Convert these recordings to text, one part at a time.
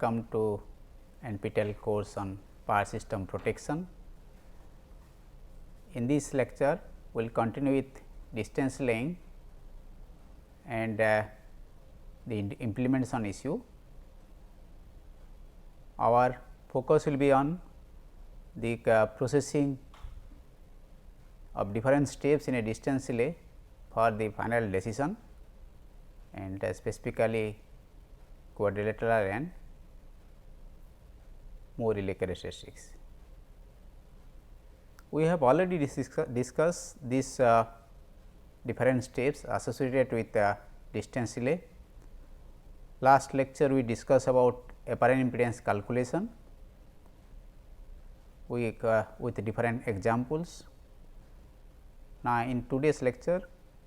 welcome to NPTEL course on power system protection. In this lecture, we will continue with distance laying and the implementation issue. Our focus will be on the processing of different steps in a distance relay for the final decision and specifically quadrilateral and Moore relay characteristics. We have already discussed these different steps associated with distance relay. Last lecture we discussed about apparent impedance calculation with different examples. Now, in today's lecture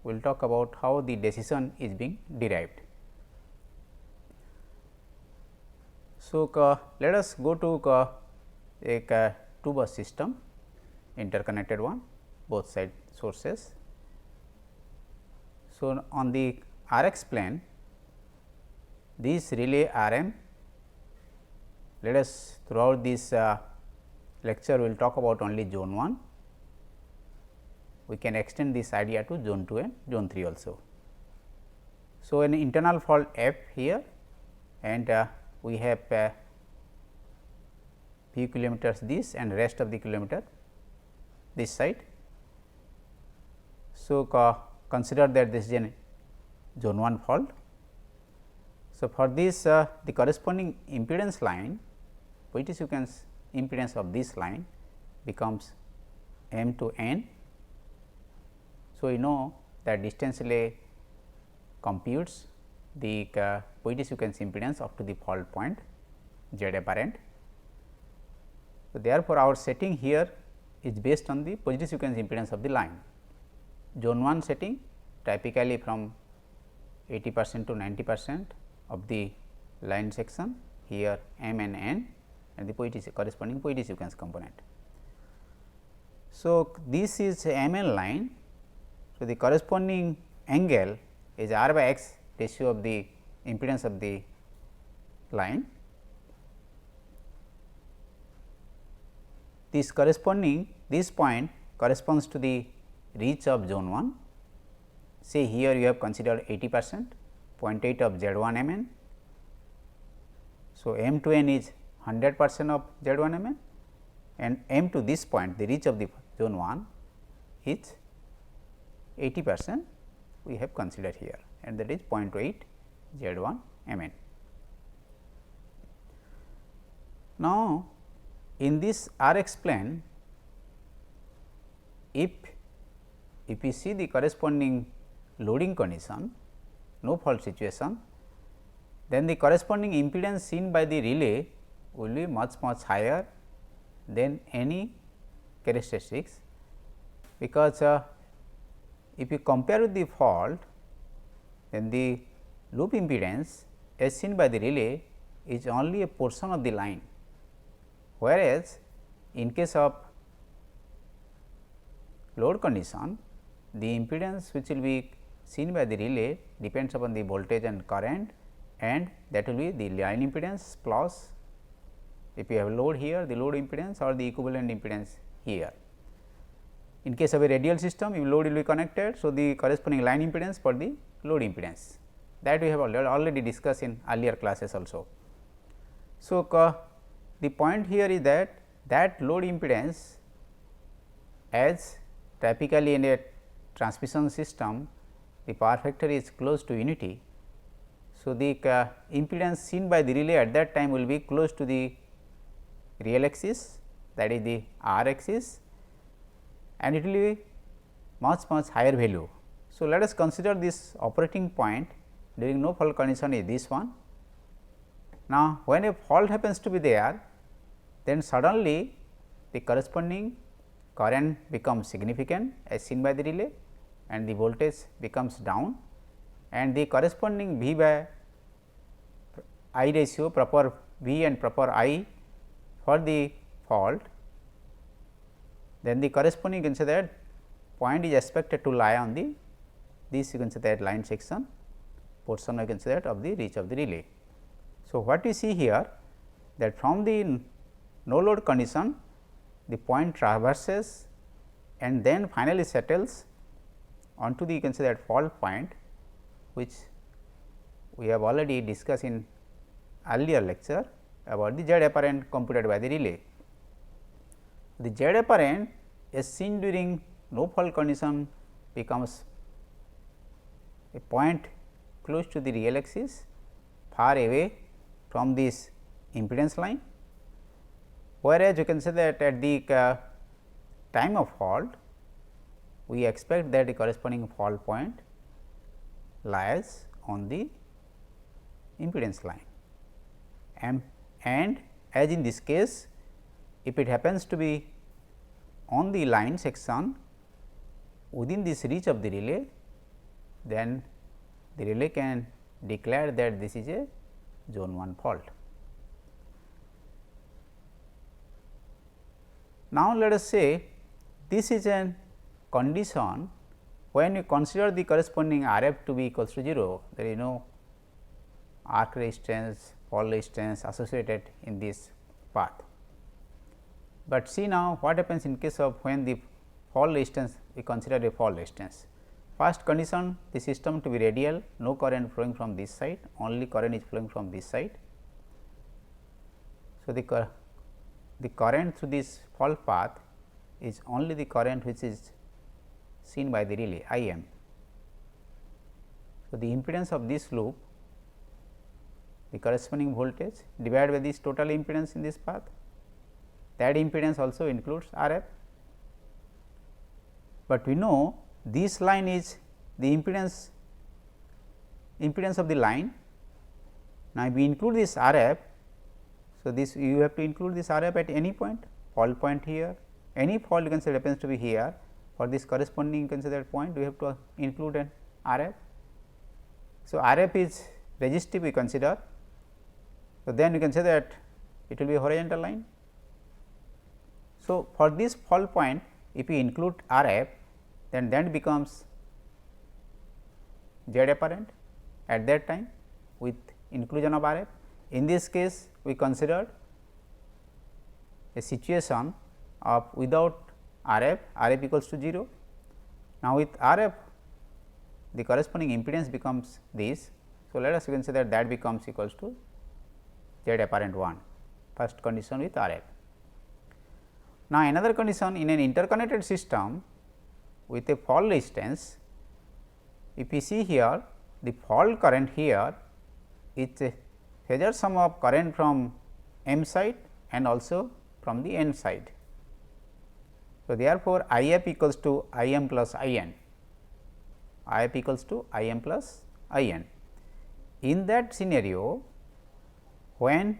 we will talk about how the decision is being derived. So, let us go to a 2 bus system, interconnected one, both side sources. So, on the RX plane, this relay RM, let us throughout this lecture we will talk about only zone 1. We can extend this idea to zone 2 and zone 3 also. So, an internal fault F here and we have few kilometers this and rest of the kilometer this side. So, consider that this is a zone 1 fault. So, for this the corresponding impedance line, weighted sequence impedance of this line becomes M to N. So, we know that distance relay computes the weighted sequence impedance up to the fault point Z apparent. So, therefore, our setting here is based on the positive sequence impedance of the line. Zone 1 setting typically from 80% to 90% of the line section, here M and N and the corresponding positive sequence component. So, this is M N line. So, the corresponding angle is R by X ratio of the impedance of the line. This point corresponds to the reach of zone 1. Say here you have considered 80%, 0.8 of Z 1 M N. So, M to N is 100% of Z 1 M N and M to this point, the reach of the zone 1 is 80% we have considered here and that is 0.8 Z 1 M N. Now, in this RX plane, if we see the corresponding loading condition, no fault situation, then the corresponding impedance seen by the relay will be much higher than any characteristics, because if you compare with the fault, then the loop impedance as seen by the relay is only a portion of the line, whereas in case of load condition, the impedance which will be seen by the relay depends upon the voltage and current, and that will be the line impedance plus if you have load here, the load impedance or the equivalent impedance here. In case of a radial system, if load will be connected, so the corresponding line impedance for the load impedance, that we have already discussed in earlier classes also. So, the point here is that load impedance, as typically in a transmission system the power factor is close to unity. So, the impedance seen by the relay at that time will be close to the real axis, that is the R axis, and it will be much higher value. So, let us consider this operating point during no fault condition is this one. Now, when a fault happens to be there, then suddenly the corresponding current becomes significant as seen by the relay and the voltage becomes down and the corresponding V by I ratio, proper V and proper I for the fault, then the corresponding you can say that point is expected to lie on the this you can say that line section portion you can say that of the reach of the relay. So, what we see here that from the no load condition the point traverses and then finally settles onto the, you can say that, fault point, which we have already discussed in earlier lecture about the Z apparent computed by the relay. The Z apparent as seen during no fault condition becomes a point close to the real axis, far away from this impedance line, whereas you can say that at the time of fault we expect that the corresponding fault point lies on the impedance line. And as in this case, if it happens to be on the line section within this reach of the relay, then the relay can declare that this is a zone 1 fault. Now, let us say this is a condition when you consider the corresponding RF to be equals to 0, there is no arc resistance, fault resistance associated in this path. But see now what happens in case of when the fault resistance we consider a fault resistance. First condition, the system to be radial, no current flowing from this side, only current is flowing from this side. So, the current through this fault path is only the current which is seen by the relay I m. So, the impedance of this loop, the corresponding voltage divided by this total impedance in this path, that impedance also includes R f. But we know this line is the impedance of the line. Now, if we include this R f, so this you have to include this R f at any point, fault point here, any fault you can say happens to be here, for this corresponding you can say that point we have to include an R f. So, R f is resistive we consider. So, then you can say that it will be a horizontal line. So, for this fault point if we include R f, then that becomes Z apparent at that time with inclusion of R f. In this case we considered a situation of without R f, R f equals to 0. Now, with R f the corresponding impedance becomes this. So, let us consider that that becomes equals to Z apparent 1, first condition with R f. Now, another condition in an interconnected system with a fault resistance, if we see here the fault current here is a phasor sum of current from M side and also from the N side. So, therefore, I f equals to I m plus I n, I f equals to I m plus I n. In that scenario, when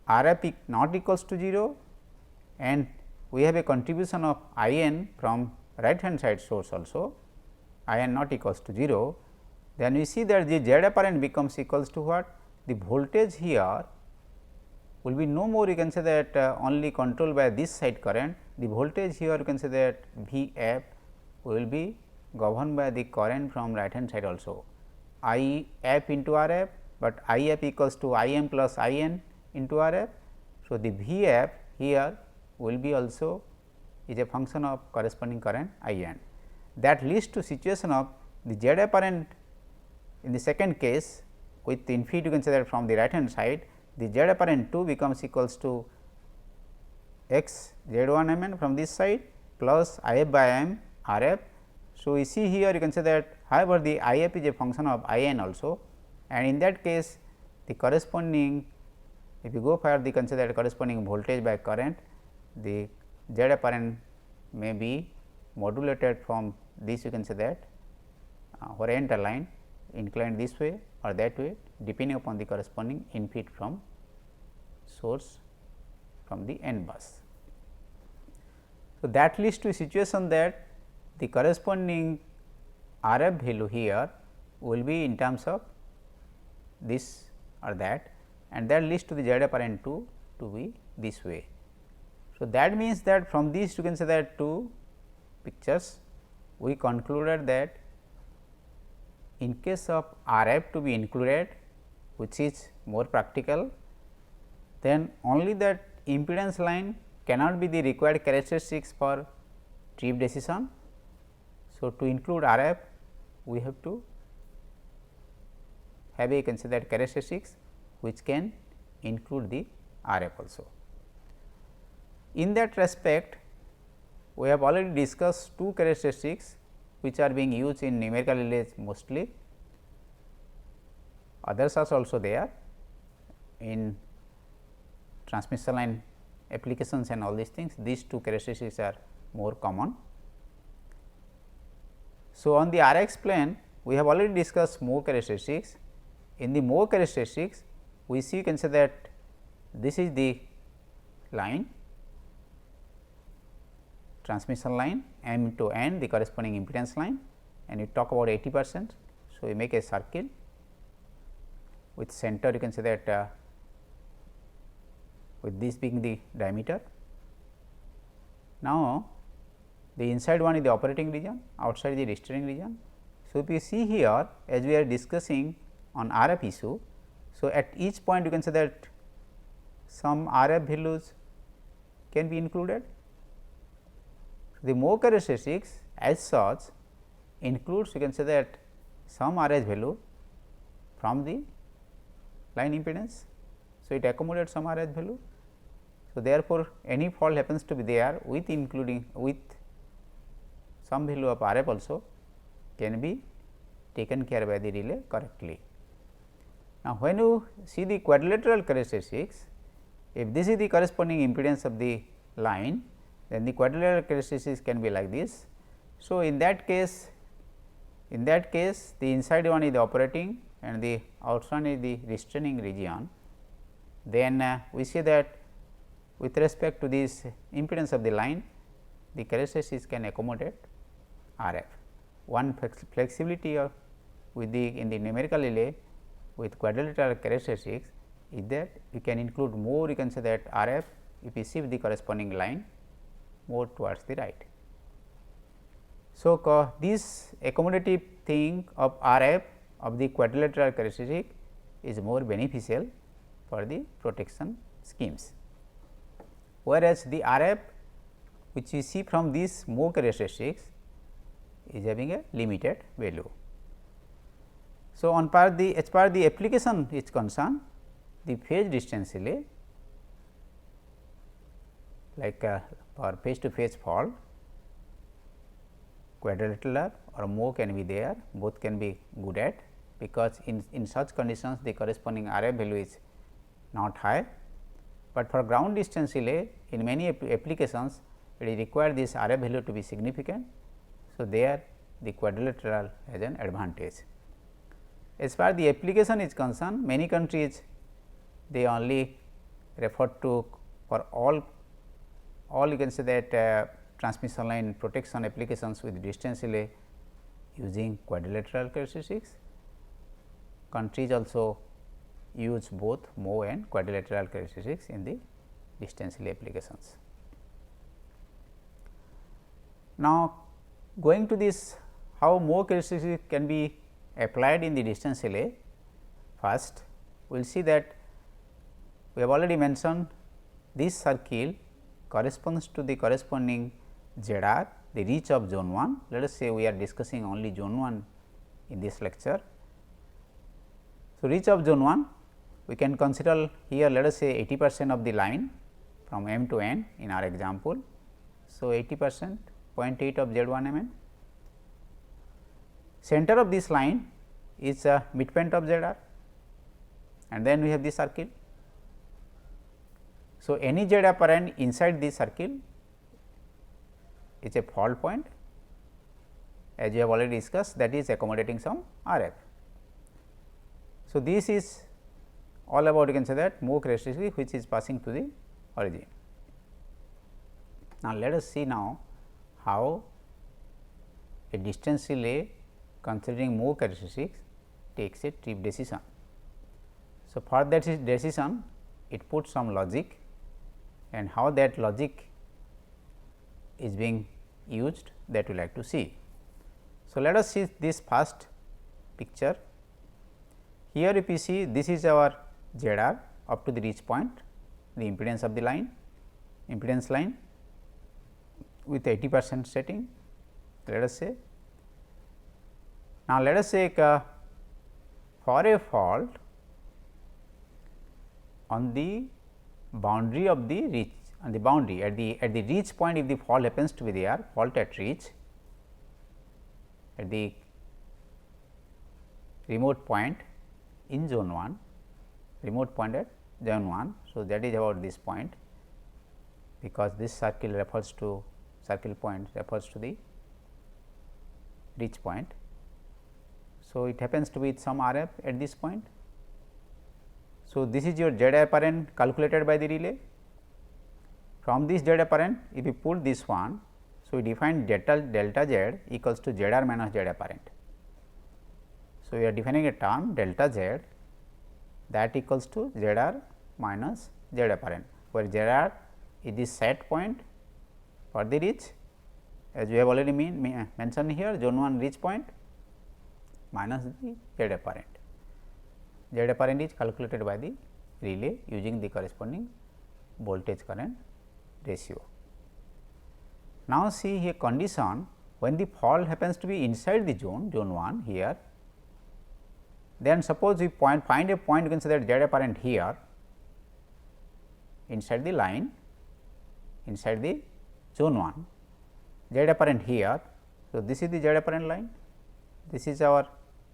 R f not equals to 0 and we have a contribution of I n from right hand side source also, I n not equals to 0, then we see that the Z apparent becomes equals to what? The voltage here will be no more, you can say that only controlled by this side current, the voltage here you can say that V f will be governed by the current from right hand side also, I f into R f, but I f equals to I m plus I n into R f. So, the V f here will be also is a function of corresponding current I n. That leads to situation of the Z apparent in the second case with infinity you can say that from the right hand side, the Z apparent 2 becomes equals to x Z 1 m n from this side plus I f by m R f. So, we see here you can say that however, the I f is a function of I n also, and in that case the corresponding, if you go for the consider corresponding voltage by current, the Z apparent may be modulated from this you can say that horizontal line inclined this way or that way depending upon the corresponding input from source from the N bus. So, that leads to a situation that the corresponding R f value here will be in terms of this or that, and that leads to the Z apparent 2 to be this way. So, that means that from these you can say that two pictures we concluded that in case of R f to be included, which is more practical, then only that impedance line cannot be the required characteristics for trip decision. So, to include RF we have to have a considered characteristics which can include the RF also. In that respect, we have already discussed two characteristics which are being used in numerical relays mostly. Others are also there in transmission line applications and all these things. These two characteristics are more common. So, on the Rx plane we have already discussed Moe characteristics. In the Moe characteristics we see consider that this is the line, transmission line M to N, the corresponding impedance line, and you talk about 80%. So, we make a circle with center, you can say that with this being the diameter. Now, the inside one is the operating region, outside the restraining region. So, if you see here as we are discussing on RF issue, so at each point you can say that some RF values can be included. The Moe characteristics as such includes, you can say that some RF value from the line impedance. So, it accommodates some RF value. So, therefore, any fault happens to be there with including with some value of RF also can be taken care by the relay correctly. Now, when you see the quadrilateral characteristics, if this is the corresponding impedance of the line, then the quadrilateral characteristics can be like this. So, in that case the inside one is the operating and the outside is the restraining region. Then we see that with respect to this impedance of the line, the characteristics can accommodate RF. One flexibility of with the in the numerical relay with quadrilateral characteristics is that you can include more, you can say that RF if you shift the corresponding line more towards the right. So, this accommodative thing of RF of the quadrilateral characteristic is more beneficial for the protection schemes, whereas the RF which we see from these Moe characteristics is having a limited value. So, on part the as far the application is concerned, the phase distance relay like for phase to phase fault, quadrilateral or Moe can be there, both can be good at, because in such conditions the corresponding RF value is not high, but for ground distance relay in many applications it is required this RF value to be significant. So, there the quadrilateral has an advantage. As far the application is concerned, many countries they only refer to for all you can say that transmission line protection applications with distance relay using quadrilateral characteristics. Countries also use both Moe and quadrilateral characteristics in the distance relay applications. Now, going to this how Moe characteristics can be applied in the distance relay, first we will see that we have already mentioned this circle corresponds to the corresponding ZR, the reach of zone 1. Let us say we are discussing only zone 1 in this lecture. So, reach of zone 1 we can consider here, let us say 80% of the line from M to N in our example. So, 80% 0.8 of Z1 mm. Center of this line is a midpoint of ZR and then we have the circle. So, any Z apparent inside this circle is a fault point, as you have already discussed, that is accommodating some RF. So, this is all about, you can say that Moe characteristic which is passing to the origin. Now, let us see now how a distance relay considering Moe characteristics takes a trip decision. So, for that decision it puts some logic and how that logic is being used, that we like to see. So, let us see this first picture. Here if you see, this is our ZR up to the reach point the impedance of the line, impedance line with 80% setting, let us say. Now, let us say for a fault on the boundary of the reach, on the boundary at the reach point, if the fault happens to be there, fault at reach at the remote point in zone 1, remote point at zone 1. So, that is about this point, because this circle refers to circle point refers to the reach point. So, it happens to be with some RF at this point. So, this is your Z apparent calculated by the relay. From this Z apparent, if you put this one, so we define delta Z equals to ZR minus Z apparent. So, we are defining a term delta Z that equals to ZR minus Z apparent, where ZR is the set point for the reach, as we have already mentioned here, zone 1 reach point minus the Z apparent. Z apparent is calculated by the relay using the corresponding voltage current ratio. Now, see here condition when the fault happens to be inside the zone 1 here, then suppose we find a point, you can say that Z apparent here inside the line, inside the zone 1, Z apparent here. So, this is the Z apparent line, this is our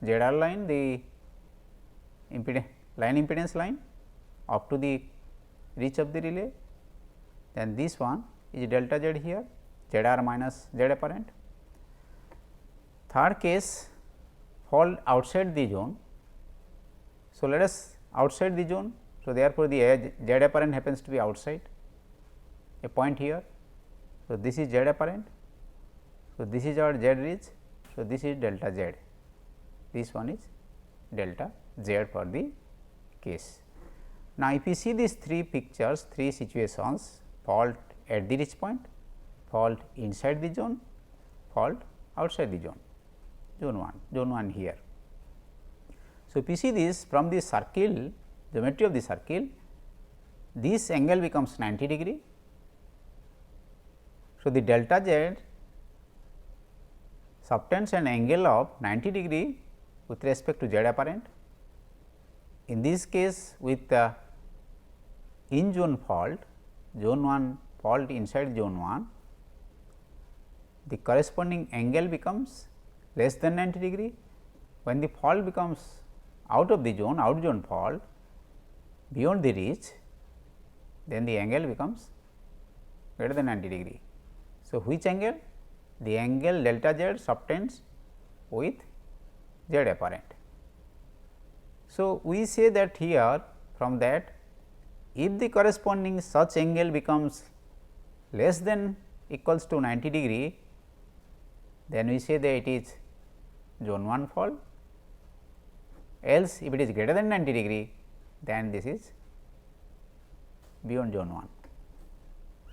ZR line, the line impedance line up to the reach of the relay, then this one is delta Z here, ZR minus Z apparent. Third case, fault outside the zone. So, let us outside the zone. So, therefore, the Z apparent happens to be outside a point here. So, this is Z apparent. So, this is our Z reach. So, this is delta Z, this one is delta Z for the case. Now, if you see these three pictures, three situations, fault at the reach point, fault inside the zone, fault outside the zone, zone 1 here. So, if you see this from the circle, geometry of the circle, this angle becomes 90 degree. So, the delta Z subtends an angle of 90 degree with respect to Z apparent. In this case, with the in zone fault, zone 1 fault inside zone 1, the corresponding angle becomes less than 90 degree. When the fault becomes out of the zone, out zone fault beyond the reach, then the angle becomes greater than 90 degree. So, which angle? The angle delta Z subtends with Z apparent. So, we say that here from that, if the corresponding such angle becomes less than equals to 90 degree, then we say that it is zone 1 fault, else if it is greater than 90 degree, then this is beyond zone 1.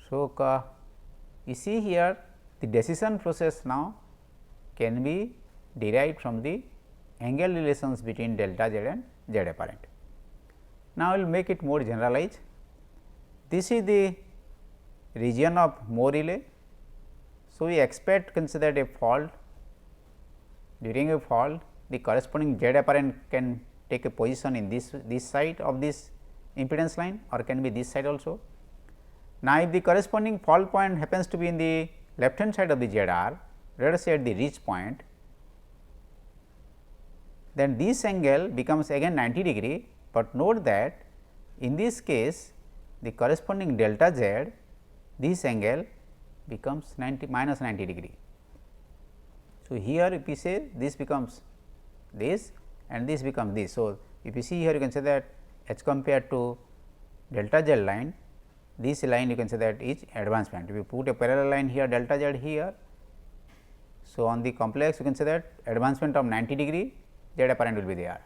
So, you see here the decision process now can be derived from the angle relations between delta Z and Z apparent. Now, I will make it more generalized. This is the region of Moore relay. So, we expect consider a fault, during a fault the corresponding Z apparent can take a position in this side of this impedance line, or can be this side also. Now, if the corresponding fault point happens to be in the left hand side of the ZR, let us say at the reach point, then this angle becomes again 90 degree, but note that in this case the corresponding delta Z, this angle becomes minus 90 degree. So, here if we say this becomes this and this becomes this. So, if you see here, you can say that as compared to delta Z line, this line you can say that is advancement. If you put a parallel line here, delta Z here. So, on the complex you can say that advancement of 90 degree Z apparent will be there,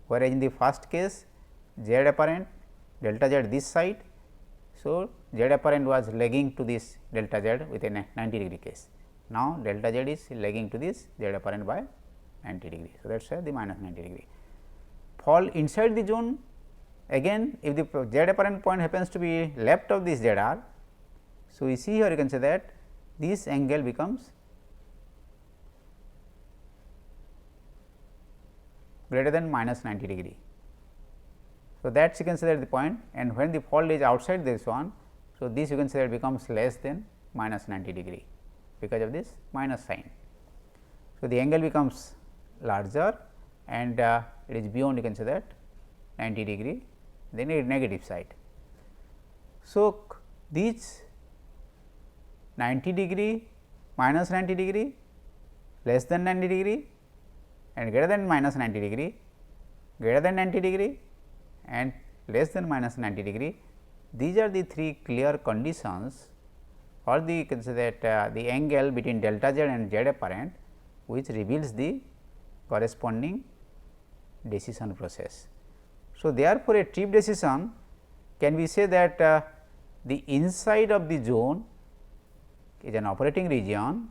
whereas in the first case Z apparent delta Z this side. So, Z apparent was lagging to this delta Z with a 90 degree case. Now, delta Z is lagging to this Z apparent by 90 degree. So, that is why the minus 90 degree. Fault inside the zone, Again if the Z apparent point happens to be left of this ZR. So, we see here you can say that this angle becomes greater than minus 90 degree. So, that you can say that the point, and when the fault is outside this one. So, this you can say that becomes less than minus 90 degree because of this minus sign. So, the angle becomes larger and it is beyond you can say that 90 degree, then a negative side. So, these 90 degree, minus 90 degree, less than 90 degree and greater than minus 90 degree, greater than 90 degree and less than minus 90 degree. These are the three clear conditions for the, you can say that the angle between delta Z and Z apparent, which reveals the corresponding decision process. So, therefore, a trip decision can be say that the inside of the zone is an operating region,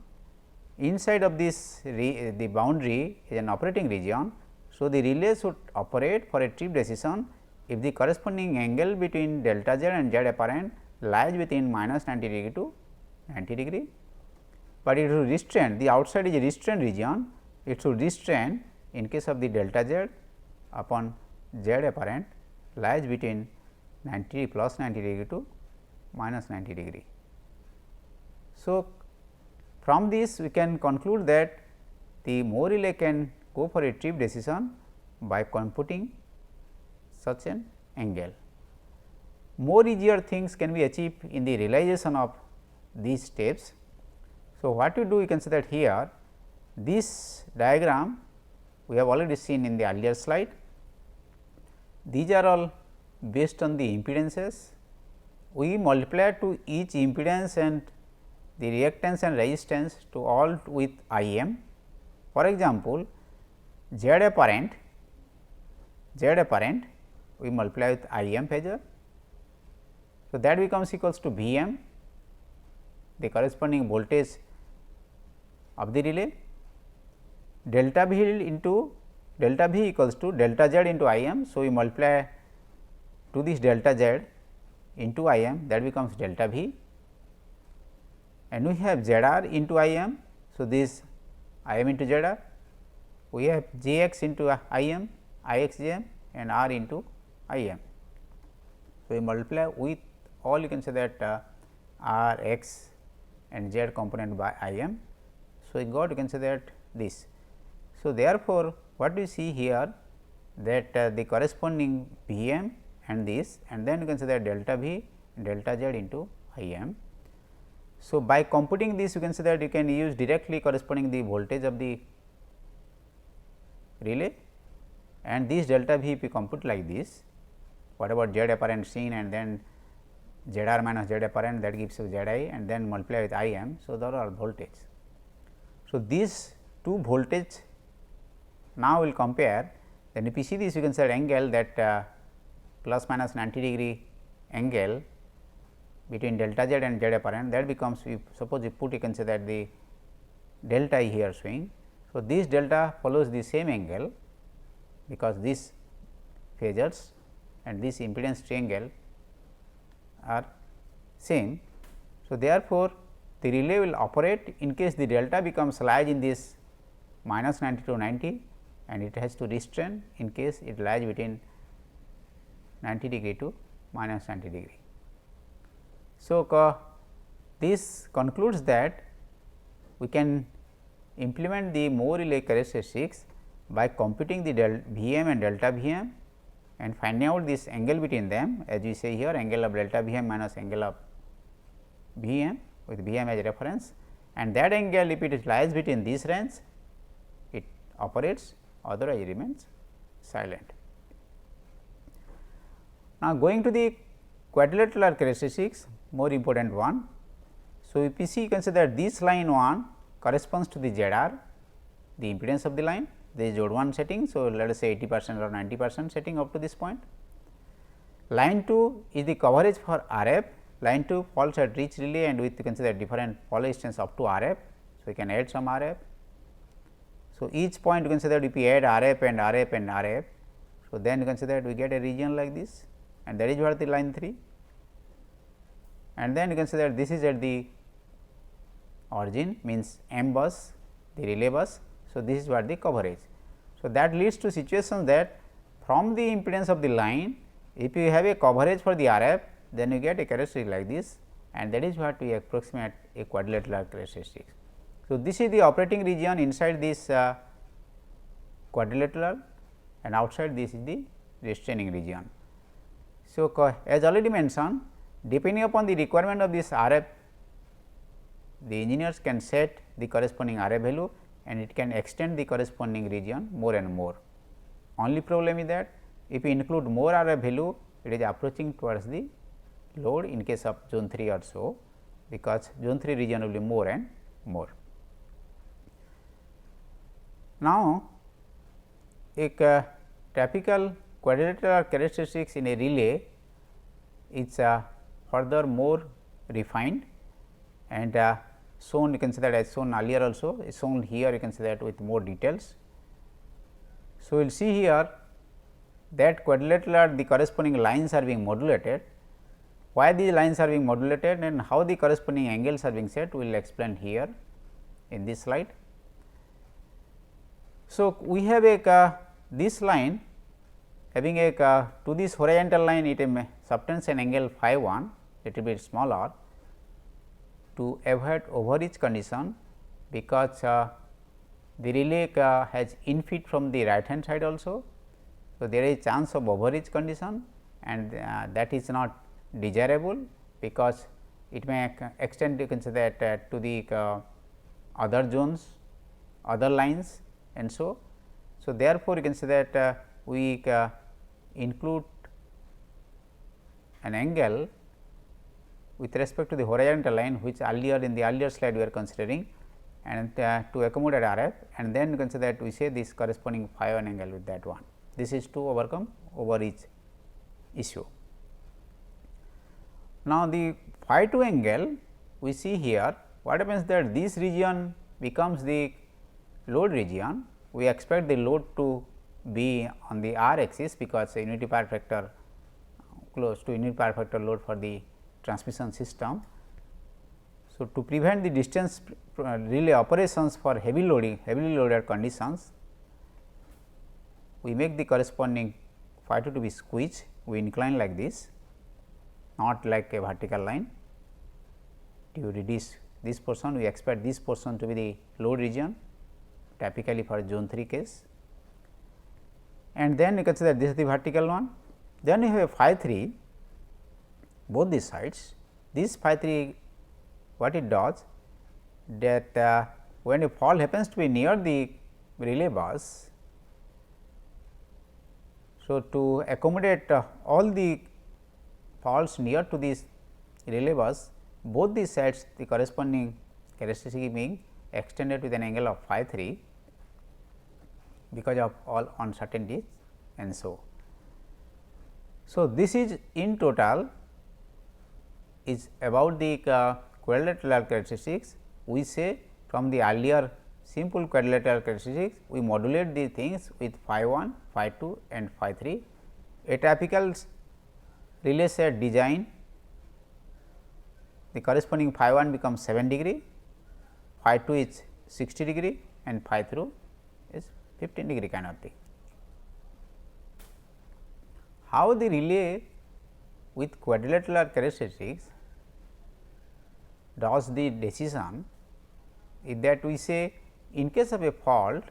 inside of this the boundary is an operating region. So, the relay should operate for a trip decision if the corresponding angle between delta Z and Z apparent lies within minus 90 degree to 90 degree, but it will restrain, the outside is a restrained region, it should restrain in case of the delta Z upon Z apparent lies between 90 plus 90 degree to minus 90 degree. So, from this we can conclude that the Moore relay can go for a trip decision by computing such an angle. More easier things can be achieved in the realization of these steps. So, what you do, you can say that here this diagram we have already seen in the earlier slide. These are all based on the impedances. We multiply to each impedance and the reactance and resistance to all with I m. For example, Z apparent we multiply with I m phasor. So, that becomes equals to V m, the corresponding voltage of the relay, delta V into delta V equals to delta Z into I m. So, we multiply to this delta Z into I m, that becomes delta V, and we have Z r into I m. So, this I m into Z r, we have J x into I m, I x J m and r into I m. So, we multiply with all, you can say that r x and Z component by I m. So, we got, you can say that this. So, therefore, what we see here that the corresponding V m and this, and then you can say that delta V delta Z into I m. So, by computing this, you can say that you can use directly corresponding the voltage of the relay, and this delta V if you compute like this, whatever Z apparent seen and then Z r minus Z apparent, that gives you Z I and then multiply with I m. So, there are voltage. So, these two voltage now we will compare, then if you see this, you can say angle that plus minus 90 degree angle between delta Z and Z apparent, that becomes, we suppose you put, you can say that the delta here showing. So, this delta follows the same angle, because these phasors and this impedance triangle are same. So, therefore, the relay will operate in case the delta becomes lies in this minus 90 to 90, and it has to restrain in case it lies between 90 degree to minus 90 degree. So, this concludes that we can implement the Moore relay characteristics by computing the V m and delta V m and finding out this angle between them, as we say here, angle of delta V m minus angle of V m with V m as reference, and that angle if it lies between this range, it operates, otherwise it remains silent. Now, going to the quadrilateral characteristics, more important one. So, if you see, you can say that this line 1 corresponds to the Z r, the impedance of the line, this is Z 1 setting. So, let us say 80% or 90% setting up to this point. Line 2 is the coverage for R f, line 2 falls at reach relay and with, you can say that different fall resistance up to R f. So, we can add some R f. So, each point you can say that if we add R f and R f and R f, So, then you can say that we get a region like this, and that is what the line 3, and then you can say that this is at the origin, means M bus, the relay bus. So, this is what the coverage. So, that leads to situation that from the impedance of the line, if you have a coverage for the RF, then you get a characteristic like this, and that is what we approximate a quadrilateral characteristic. So, this is the operating region inside this quadrilateral, and outside this is the restraining region. So, as already mentioned, depending upon the requirement of this RF, the engineers can set the corresponding RF value, and it can extend the corresponding region more and more. Only problem is that if you include more RF value, it is approaching towards the load in case of zone 3 or so, because zone 3 region will be more and more. Now, a typical quadrilateral characteristics in a relay is further more refined, and shown, you can say that as shown earlier also, is shown here, you can say that with more details. So, we will see here that quadrilateral the corresponding lines are being modulated. Why these lines are being modulated and how the corresponding angles are being set, we will explain here in this slide. So, we have a this line having a to this horizontal line, it subtends an angle phi 1, little bit smaller, to avoid overreach condition, because the relay has infeed from the right hand side also. So, there is chance of overreach condition, and that is not desirable, because it may extend, you can say that to the other zones, other lines, and so. So, therefore, you can say that we include an angle with respect to the horizontal line, which earlier in the earlier slide we are considering, and to accommodate RF, and then you can say that we say this corresponding phi 1 angle with that one. This is to overcome overreach issue. Now, the phi 2 angle we see here, what happens that this region becomes the load region. We expect the load to be on the r axis, because a unity power factor close to unity power factor load for the transmission system. So, to prevent the distance relay operations for heavily loaded conditions, we make the corresponding phi 2 to be squeezed, we incline like this, not like a vertical line. To reduce this portion, we expect this portion to be the load region, typically for zone 3 case, and then you can see that this is the vertical one. Then you have a phi 3 both these sides. This phi 3 what it does, that when a fall happens to be near the relay bus, so to accommodate all the falls near to this relay bus, both these sides the corresponding characteristic being extended with an angle of phi 3, because of all uncertainties and so. So, this is in total is about the quadrilateral characteristics. We say from the earlier simple quadrilateral characteristics, we modulate the things with phi 1, phi 2 and phi 3. A typical relay set design, the corresponding phi 1 becomes 7 degree, phi 2 is 60 degree, and phi 3 is 15 degree kind of thing. How the relay with quadrilateral characteristics does the decision is that we say, in case of a fault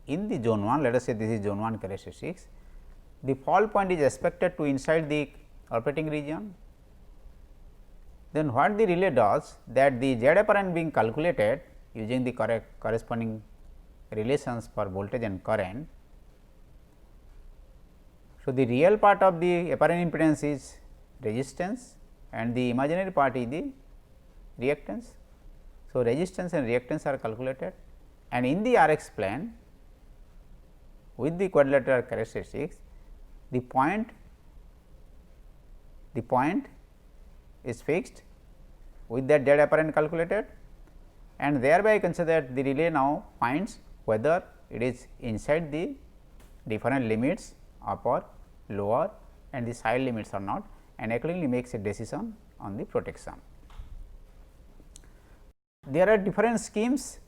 in the zone 1, let us say this is zone 1 characteristics, the fault point is expected to inside the operating region. Then what the relay does, that the Z apparent being calculated using the correct corresponding relations for voltage and current. So, the real part of the apparent impedance is resistance, and the imaginary part is the reactance. So, resistance and reactance are calculated, and in the Rx plane with the quadrilateral characteristics, the point is fixed with that Z apparent calculated, and thereby you can say that the relay now finds whether it is inside the different limits upper, lower and the side limits are not, and accordingly makes a decision on the protection. There are different schemes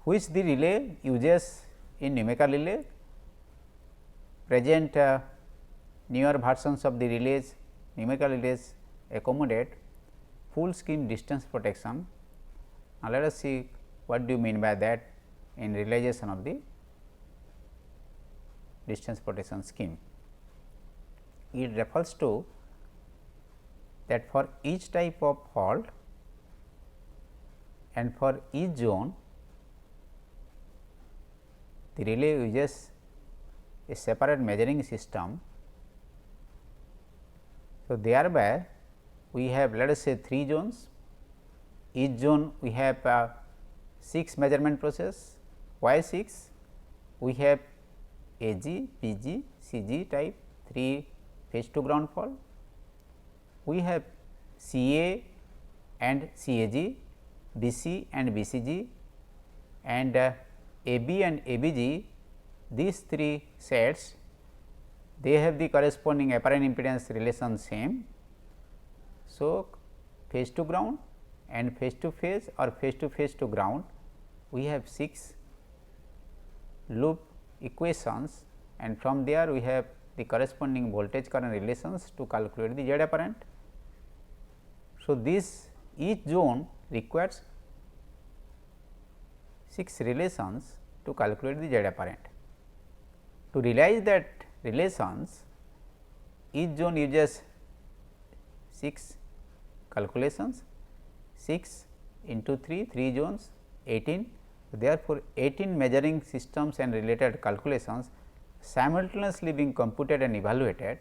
which the relay uses in numerical relay. Present newer versions of the relays, numerical relays accommodate full scheme distance protection. Now, let us see what do you mean by that in realization of the distance protection scheme. It refers to that for each type of fault and for each zone, the relay uses a separate measuring system. So, thereby we have, let us say, 3 zones. Each zone we have 6 measurement process. Why 6? We have AG, PG, CG type 3 phase to ground fault. We have CA and CAG, BC and BCG, and AB and ABG. These 3 sets, they have the corresponding apparent impedance relation same. So, phase to ground and phase to phase or phase to ground, we have 6 loop equations, and from there we have the corresponding voltage current relations to calculate the Z apparent. So, this each zone requires 6 relations to calculate the Z apparent. To realize that relations, each zone uses 6 calculations, 6 into 3 zones 18. Therefore, 18 measuring systems and related calculations simultaneously being computed and evaluated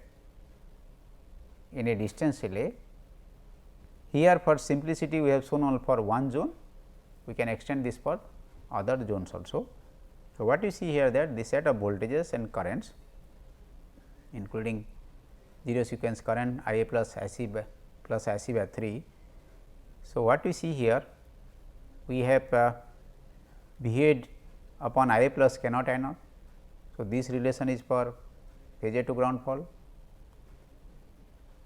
in a distance relay. Here for simplicity we have shown only for one zone, we can extend this for other zones also. So, what you see here that the set of voltages and currents including 0 sequence current I A plus I C by 3. So, what we see here, we have behaved upon I A plus K naught I naught. So, this relation is for phase A to ground fault,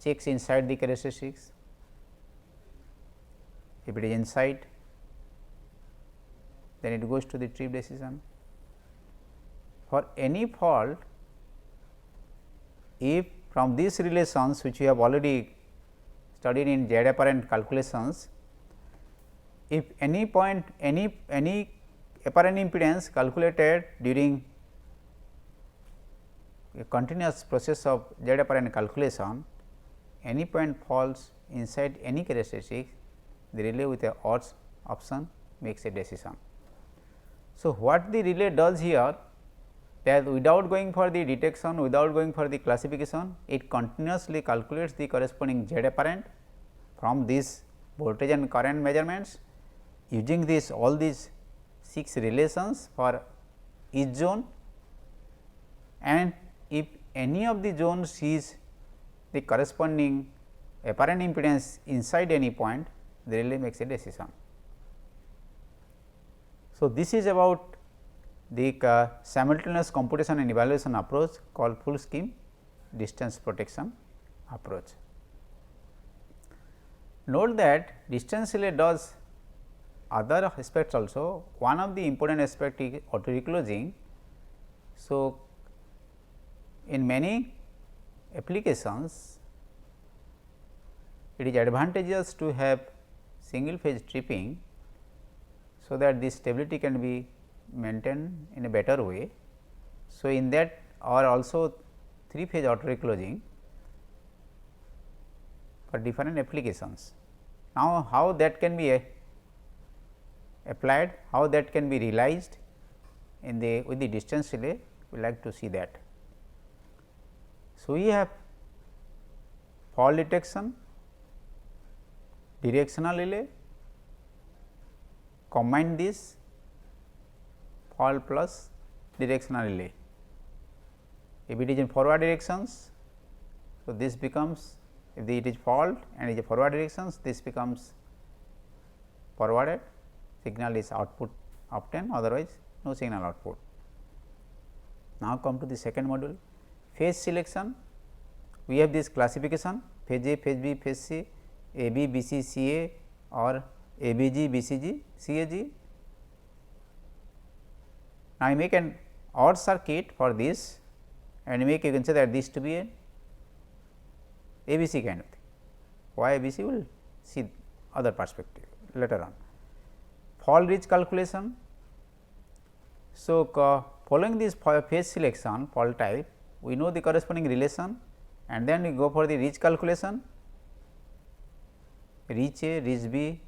checks inside the characteristics. If it is inside, then it goes to the trip decision. For any fault, if from these relations which we have already studied in Z apparent calculations, if any point any apparent impedance calculated during a continuous process of Z apparent calculation, any point falls inside any characteristic, the relay with a odds option makes a decision. So, what the relay does here, that without going for the detection, without going for the classification, it continuously calculates the corresponding Z apparent from these voltage and current measurements, using this all these 6 relations for each zone, and if any of the zones sees the corresponding apparent impedance inside any point, the relay makes a decision. So, this is about the simultaneous computation and evaluation approach called full scheme distance protection approach. Note that distance relay does other aspects also. One of the important aspect is auto reclosing. So, in many applications, it is advantageous to have single phase tripping, so that the stability can be maintained in a better way. So, in that or also 3 phase auto reclosing for different applications. Now, how that can be applied, how that can be realized in the with the distance relay, we like to see that. So, we have fault detection, directional relay, combine this fault plus directional relay. If it is in forward directions, so this becomes, if it is fault and it is forward directions, this becomes forwarded, signal is output obtained, otherwise no signal output. Now, come to the second module, phase selection, we have this classification phase A, phase B, phase C, AB, BC, CA or ABG, BCG, CAG. Now, I make an OR circuit for this and make, you can say that this to be a ABC kind of thing. Why ABC, we will see other perspective later on. Fault reach calculation. So, following this phase selection fault type, we know the corresponding relation and then we go for the reach calculation, reach A, reach B,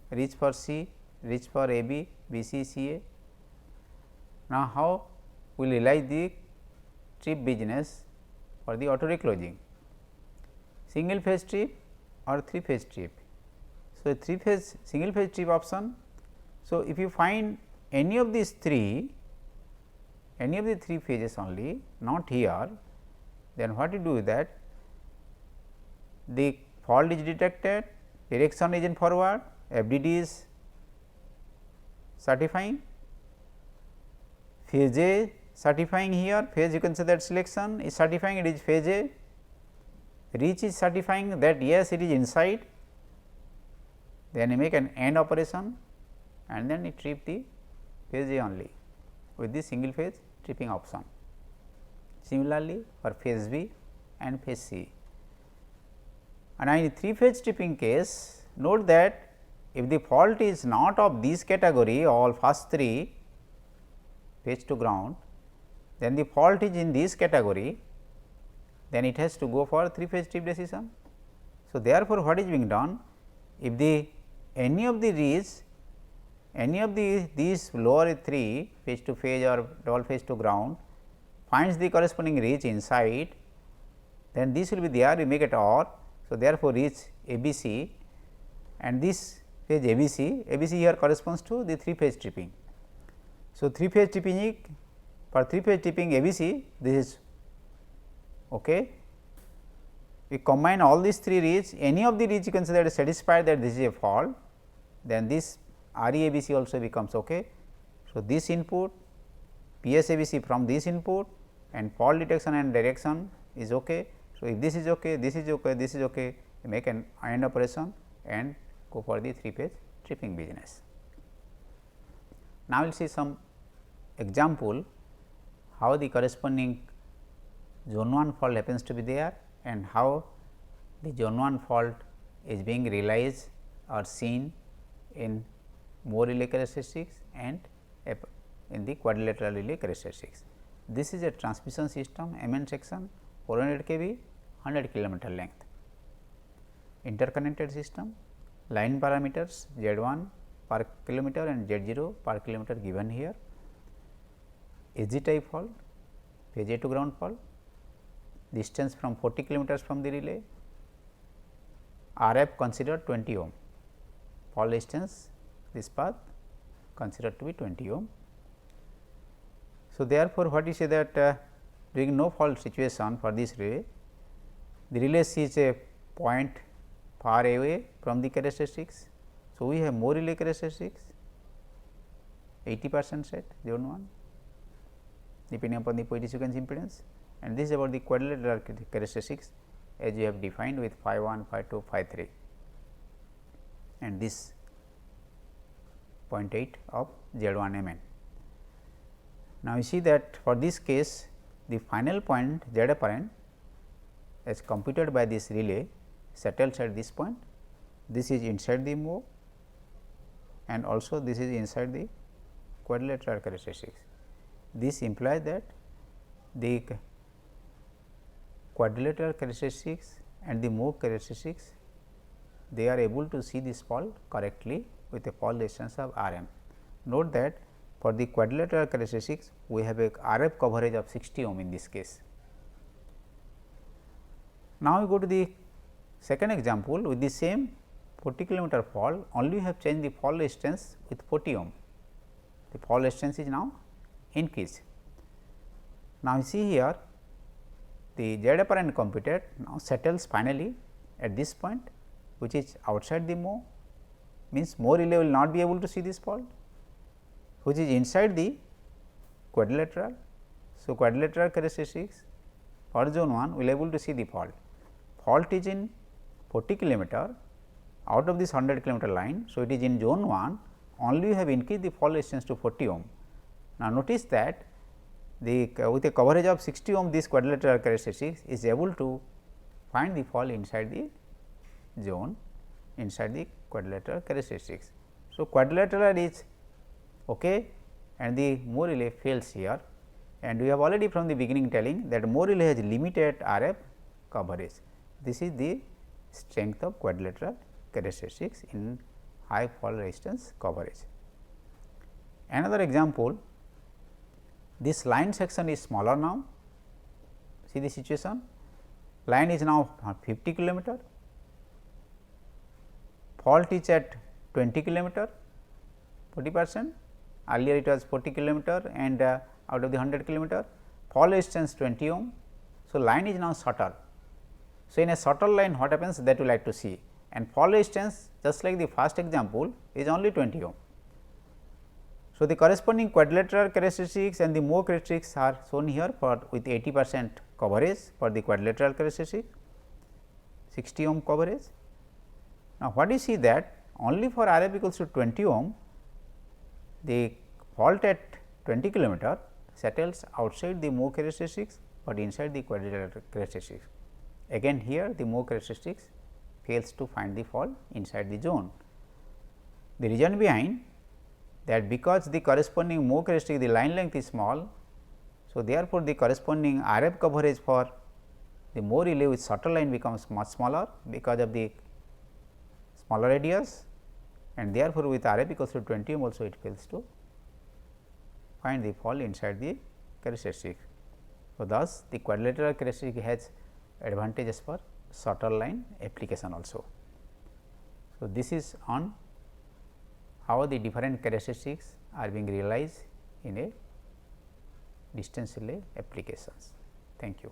reach for C, reach for AB, BC, CA. Now, how we will realize the trip business for the auto reclosing, single phase trip or 3 phase trip. So, 3 phase single phase trip option. So, if you find any of these 3, any of the 3 phases only, not here, then what you do is that the fault is detected, direction is in forward, FDD is certifying, phase A certifying here, phase you can say that selection is certifying it is phase A, reach is certifying that yes it is inside, then you make an AND operation and then you trip the phase A only with the single phase tripping option. Similarly, for phase B and phase C. And in 3 phase tripping case, note that if the fault is not of this category, all first 3 phase to ground, then the fault is in this category, then it has to go for 3 phase trip decision. So, therefore, what is being done? If the any of the reach, any of these lower 3 phase to phase or double phase to ground finds the corresponding reach inside, then this will be there, we make it OR. So, therefore, reach ABC and this phase ABC, ABC here corresponds to the 3 phase tripping. So, 3 phase tripping, for 3 phase tripping ABC, this is okay. We combine all these 3 reach, any of the reach you can say that is satisfied that this is a fault, then this REABC also becomes okay. So, this input PSABC from this input and fault detection and direction is okay. So, if this is okay, this is okay, this is okay, you make an AND operation and go for the 3 phase tripping business. Now, we will see some example how the corresponding zone 1 fault happens to be there and how the zone 1 fault is being realized or seen in Moore relay characteristics and in the quadrilateral relay characteristics. This is a transmission system MN section 400 kV 100 kilometer length, interconnected system, line parameters Z1 per kilometer and Z0 per kilometer given here, SG type fault, phase A to ground fault, distance from 40 kilometers from the relay, RF considered 20 ohm, fault distance this path considered to be 20 ohm. So, therefore, what you say that during no fault situation for this relay, the relay sees a point far away from the characteristics. So, we have more relay characteristics 80% set zone 1 depending upon the point sequence impedance, and this is about the quadrilateral characteristics as you have defined with phi 1, phi 2, phi 3 and this 0.8 of Z1 Mn. Now, you see that for this case the final point Z apparent as computed by this relay settles at this point, this is inside the mode and also this is inside the quadrilateral characteristics. This implies that the quadrilateral characteristics and the move characteristics, they are able to see this fault correctly with a fault distance of Rm. Note that for the quadrilateral characteristics, we have a RF coverage of 60 ohm in this case. Now, we go to the second example with the same 40 kilometer fault, only we have changed the fault resistance with 40 ohm. The fault resistance is now increased. Now, you see here the Z apparent computed now settles finally at this point, which is outside the mode, means Moore relay will not be able to see this fault, which is inside the quadrilateral. So, quadrilateral characteristics for zone 1 we will able to see the fault. Fault is in 40 kilometer out of this 100 kilometer line. So, it is in zone 1 only we have increased the fault resistance to 40 ohm. Now, notice that the with a coverage of 60 ohm this quadrilateral characteristics is able to find the fault inside the zone inside the quadrilateral characteristics. So, quadrilateral is okay and the Moore relay fails here, and we have already from the beginning telling that Moore relay has limited RF coverage. This is the strength of quadrilateral characteristics in high fault resistance coverage. Another example, this line section is smaller now. See the situation, line is now 50 kilometer, fault is at 20 kilometer, 40%, earlier it was 40 kilometer and out of the 100 kilometer, fault resistance 20 ohm. So, line is now shorter. So, in a shorter line what happens that we like to see, and fault resistance just like the first example is only 20 ohm. So, the corresponding quadrilateral characteristics and the Moore characteristics are shown here for with 80% coverage for the quadrilateral characteristic, 60 ohm coverage. Now, what you see that only for RF equals to 20 ohm, the fault at 20 kilometer settles outside the Moore characteristics, but inside the quadrilateral characteristics. Again here the Moore characteristics fails to find the fault inside the zone. The reason behind that because the corresponding Moore characteristic the line length is small. So, therefore, the corresponding RF coverage for the Moore relay with shorter line becomes much smaller because of the smaller radius, and therefore, with RF equals to 20 ohm also it fails to find the fault inside the characteristic. So, thus the quadrilateral characteristic has advantages for shorter line application also. So, this is on how the different characteristics are being realized in a distance relay applications. Thank you.